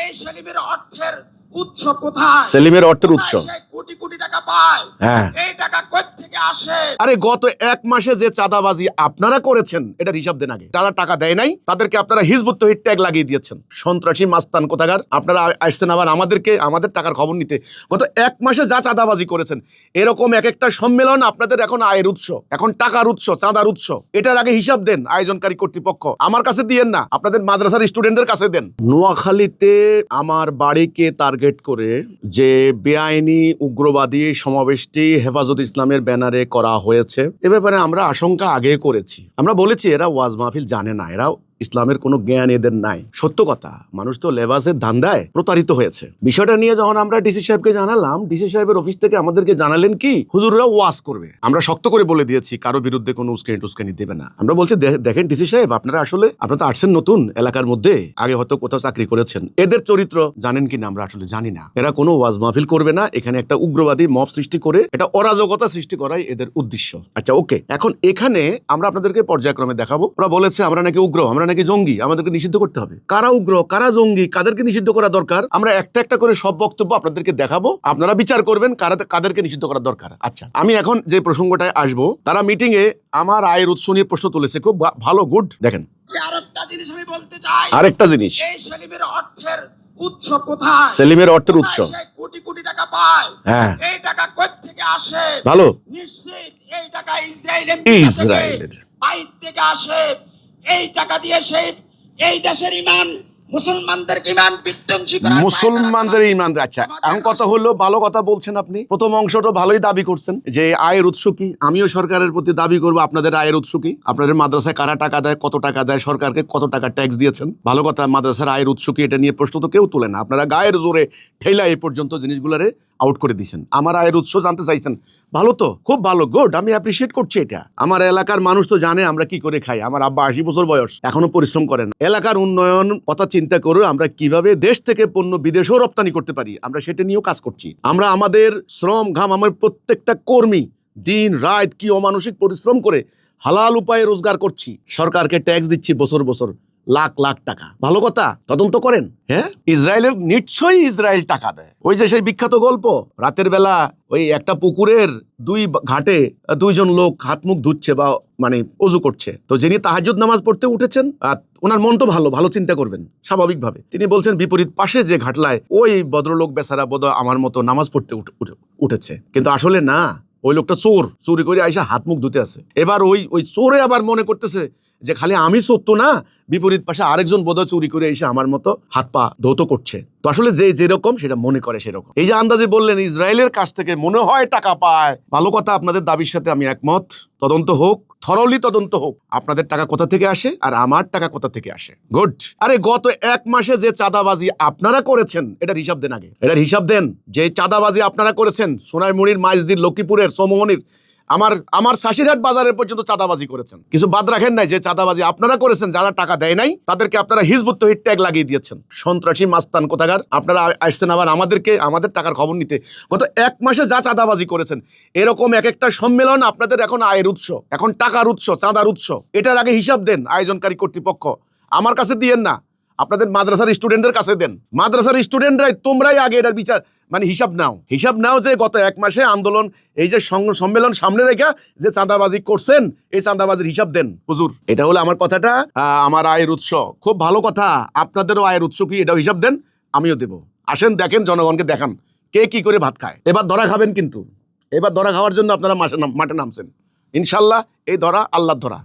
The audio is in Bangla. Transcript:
এই সেলিমের অর্থের উৎস কোথায়? সেলিমের অর্থের উৎস কোটি কোটি টাকা পায়, হ্যাঁ, এই টাকা কোথা থেকে আসে? আরে গত এক মাসে যে চাঁদাবাজি আপনারা করেছেন এটা হিসাব দেন আগে। যারা টাকা দেয় নাই তাদেরকে আপনারা হিজবুত তৌহিদ ট্যাগ লাগিয়ে দিয়েছেন। সন্ত্রাসী মাস্তান কোথাকার। আপনারা আসছেন আবার আমাদের টাকার খবর নিতে। গত এক মাসে যা চাঁদাবাজি করেছেন, এরকম এক একটা সম্মেলন আপনাদের এখন আয়ের উৎস, এখন টাকার উৎস, চাঁদার উৎস। এটার আগে হিসাব দেন আয়োজনকারী কর্তৃপক্ষ। আমার কাছে দিয়েন না, আপনাদের মাদ্রাসার স্টুডেন্টদের কাছে দেন। নোয়াখালীতে আমার বাড়িকে টার্গেট করে যে বেআইনি উগ্রবাদী সমাবেশটি হেফাজত ইসলামের ব্যানারে করা হয়েছে, এ ব্যাপারে আমরা আশঙ্কা আগে করেছি। আমরা বলেছি এরা ওয়াজ মাহফিল জানে না, এরা ইসলামের কোনো জ্ঞান এদের নাই। সত্য কথা, মানুষ তো লেবাসের ধান্দায় প্রতারিত হয়েছে। বিষয়টা নিয়ে যখন আমরা ডিসি সাহেবকে জানালাম, ডিসি সাহেবের অফিস থেকে আমাদেরকে জানালেন কি, হুজুররা ওয়াজ করবে। আমরা শক্ত করে বলে দিয়েছি কারো বিরুদ্ধে কোনো উস্কানি দেবে না। আমরা বলছি দেখেন ডিসি সাহেব, আপনারা তো আসছেন নতুন এলাকার মধ্যে, আগে হয়তো কোথাও চাকরি করেছেন, এদের চরিত্র জানেন কিনা আমরা আসলে জানি না। এরা কোনো ওয়াজ মাহফিল করবে না, এখানে একটা উগ্রবাদী মব সৃষ্টি করে এটা অরাজকতা সৃষ্টি করাই এদের উদ্দেশ্য। আচ্ছা ওকে, এখন এখানে আমরা আপনাদেরকে পর্যায়ক্রমে দেখাবো। ওরা বলেছে আমরা নাকি উগ্র, আমরা নাকি জঙ্গি, আমাদেরকে নিষিদ্ধ করতে হবে। কারা উগ্র, কারা জঙ্গি, কাদেরকে নিষিদ্ধ করা দরকার, আমরা একটা একটা করে সব বক্তব্য আপনাদেরকে দেখাবো। আপনারা বিচার করবেন কাদেরকে নিষিদ্ধ করা দরকার। আচ্ছা, আমি এখন যে প্রসঙ্গটায় আসবো, তারা মিটিং এ আমার আয়ের উৎস নিয়ে প্রশ্ন তুলেছে, খুব ভালো, গুড। দেখেন আরেকটা জিনিস আমি বলতে চাই, আরেকটা জিনিস, এই সেলিমের অর্থের উৎস কোথায়? সেলিমের অর্থের উৎস কোটি কোটি টাকা পায়, হ্যাঁ, এই টাকা কোথা থেকে আসে? ভালো, নিশ্চিত এই টাকা ইসরায়েলের বাইরে থেকে আসে। এই টাকা দিয়ে এই দেশের ইমান, মুসলমানদের ইমান বিধ্বংসী করা, মুসলমানদের ইমান। আচ্ছা, এখন কথা হলো, ভালো কথা বলছেন আপনি। প্রথম অংশটা ভালোই দাবি করছেন যে আয়ের উৎস কি। আমিও সরকারের প্রতি দাবি করবো আপনাদের আয়ের উৎস কি, আপনাদের মাদ্রাসায় কারা টাকা দেয়, কত টাকা দেয়, সরকারকে কত টাকা ট্যাক্স দিয়েছেন। ভালো কথা, মাদ্রাসার আয়ের উৎস কি এটা নিয়ে প্রশ্ন তো কেউ তোলে না। আপনারা গায়ের জোরে ঠেলা এই পর্যন্ত জিনিসগুলোরে আউট করে দিয়েছেন। আমার আয়ের উৎস জানতে চাইছেন, ভালো তো, খুব ভালো, গুড, আমি অ্যাপ্রিসিয়েট করছি এটা। আমার এলাকার মানুষ তো জানে আমরা কি করে খাই। আমার আব্বা 80 বছর বয়স, এখনো পরিশ্রম করেন। এলাকার উন্নয়ন কথা চিন্তা করে আমরা কিভাবে দেশ থেকে পণ্য বিদেশেও রপ্তানি করতে পারি, আমরা সেটা নিয়েও কাজ করছি। আমরা আমাদের শ্রম ঘাম, আমার প্রত্যেকটা কর্মী দিন রাত কি অমানসিক পরিশ্রম করে হালাল উপায়ে রোজগার করছি। সরকারকে ট্যাক্স দিচ্ছি বছর বছর লাখ লাখ টাকা। ভালো কথা, তদন্ত করেন। হ্যাঁ, ইসরায়েলের নিশ্চয়ই ইসরায়েল টাকা দেয়। ওই যে সেই বিখ্যাত গল্প, রাতের বেলা ওই একটা পুকুরের দুই ঘাটে দুইজন লোক হাত মুখ ধুচ্ছে বা মানে অজু করছে। তো যিনি তাহাজ্জুদ নামাজ পড়তে উঠেছেন, ওনার মন তো ভালো, ভালো চিন্তা করবেন স্বাভাবিকভাবে। তিনি বলছেন বিপরীত পাশে যে ঘাটলায় ওই ভদ্রলোক বেচারা বোধ আমার মতো নামাজ পড়তে উঠেছে, কিন্তু আসলে না, ওই লোকটা চুরি করে আইসা হাত মুখ ধুতে আছে। এবার ওই চোরে আবার মনে করতেছে যে খালি আমি সত্য না, বিপরীত পাশে আরেকজন বোধহয় চুরি করে এসে আমার মতো হাত পা ধৌত করছে। তো আসলে যে যেরকম সেটা মনে করে সেরকম। এই যে আন্দাজে বললেন ইসরায়েলের কাছ থেকে মনে হয় টাকা পায়, ভালো কথা, আপনাদের দাবির সাথে আমি একমত। তদন্ত হোক, থরলি তদন্ত হোক, আপনাদের টাকা কোথা থেকে আসে আর আমার টাকা কোথা থেকে আসে। গুড। আরে গত এক মাসে যে চাঁদাবাজি আপনারা করেছেন এটার হিসাব দেন আগে, এটার হিসাব দেন। যে চাঁদাবাজি আপনারা করেছেন সোনাইমুড়ির, মাইজদির, লক্ষ্মীপুরের, সমমনির, আমার শাসিরহাট বাজারের পর্যন্ত চাঁদাবাজি করেছেন। কিছু বাদ রাখেন নাই যে চাঁদাবাজি আপনারা করেছেন। যারা টাকা দেয় নাই তাদেরকে আপনারা হিজবুত তৌহিদ ট্যাগ লাগিয়ে দিয়েছেন। সন্ত্রাসী মাস্তান কোথাকার। আপনারা আসছেন আবার আমাদের টাকার খবর নিতে। গত এক মাসে যা চাঁদাবাজি করেছেন, এরকম এক একটা সম্মেলন আপনাদের এখন আয়ের উৎস, এখন টাকার উৎস, চাঁদার উৎস। এটার আগে হিসাব দেন আয়োজনকারী কর্তৃপক্ষ। আমার কাছে দিয়েন না, আপনাদের মাদ্রাসার স্টুডেন্টদের কাছে দেন। মাদ্রাসার স্টুডেন্টরাই, তোমরাই আগে এটার বিচার হিসাব নাও যে গত এক মাসে আন্দোলন, এই যে সম্মেলন সামনে রেখে যে চাঁদাবাজি করছেন, এই চাঁদাবাজির হিসাব দেন হুজুর। এটা হলো আমার কথাটা। আমার আয়ের উৎস, খুব ভালো কথা। আপনাদেরও আয়ের উৎস কি এটাও হিসাব দেন, আমিও দেব। আসেন দেখেন, জনগণকে দেখান কে কি করে ভাত খায়। এবার ধরা খাবেন, কিন্তু এবার ধরা খাওয়ার জন্য আপনারা মাঠে নামছেন। ইনশাল্লাহ এই ধরা আল্লাহর ধরা।